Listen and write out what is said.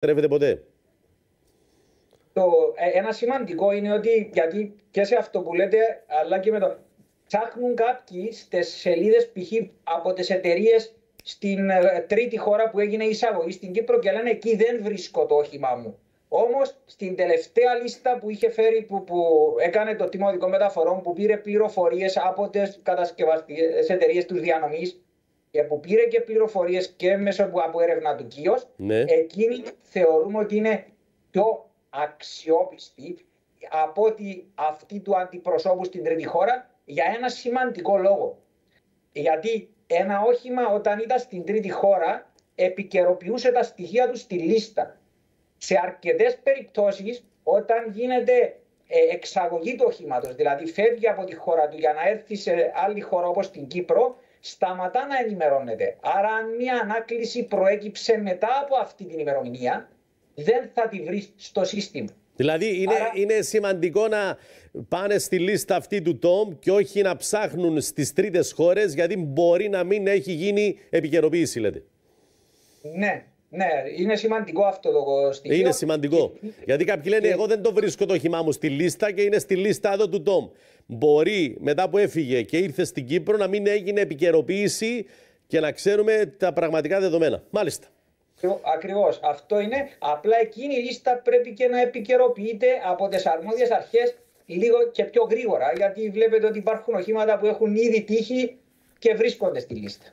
Τρέφεται ποτέ. Ένα σημαντικό είναι ότι, γιατί και σε αυτό που λέτε, αλλά και με το. Ψάχνουν κάποιοι στις σελίδες π.χ. από τις εταιρείες στην τρίτη χώρα που έγινε η εισαγωγή στην Κύπρο και λένε εκεί δεν βρίσκω το όχημά μου. Όμως στην τελευταία λίστα που είχε φέρει, που έκανε το Τμήμα Οδικών Μεταφορών, που πήρε πληροφορίες από τις κατασκευαστικές εταιρείες τους διανομής και που πήρε και πληροφορίες και μέσω από έρευνα του ΚΙΟΣ, Ναι. εκείνοι θεωρούμε ότι είναι πιο αξιόπιστη από ότι αυτή του αντιπροσώπου στην τρίτη χώρα, για ένα σημαντικό λόγο. Γιατί ένα όχημα όταν ήταν στην τρίτη χώρα επικαιροποιούσε τα στοιχεία του στη λίστα. Σε αρκετές περιπτώσεις όταν γίνεται εξαγωγή του οχήματος, δηλαδή φεύγει από τη χώρα του για να έρθει σε άλλη χώρα όπως την Κύπρο, σταματά να ενημερώνεται. Άρα αν μια ανάκληση προέκυψε μετά από αυτή την ημερομηνία, δεν θα τη βρει στο σύστημα. Δηλαδή είναι σημαντικό να πάνε στη λίστα αυτή του ΤΟΜ και όχι να ψάχνουν στις τρίτες χώρες, γιατί μπορεί να μην έχει γίνει επικαιροποίηση, λέτε. Ναι, είναι σημαντικό αυτό το στοιχείο. Είναι σημαντικό. Γιατί κάποιοι λένε εγώ δεν το βρίσκω το όχημά μου στη λίστα και είναι στη λίστα εδώ του ΤΟΜ. Μπορεί μετά που έφυγε και ήρθε στην Κύπρο να μην έγινε επικαιροποίηση και να ξέρουμε τα πραγματικά δεδομένα. Μάλιστα. Ακριβώς. Αυτό είναι. Απλά εκείνη η λίστα πρέπει και να επικαιροποιείται από τις αρμόδιες αρχές λίγο και πιο γρήγορα. Γιατί βλέπετε ότι υπάρχουν οχήματα που έχουν ήδη τύχει και βρίσκονται στη λίστα.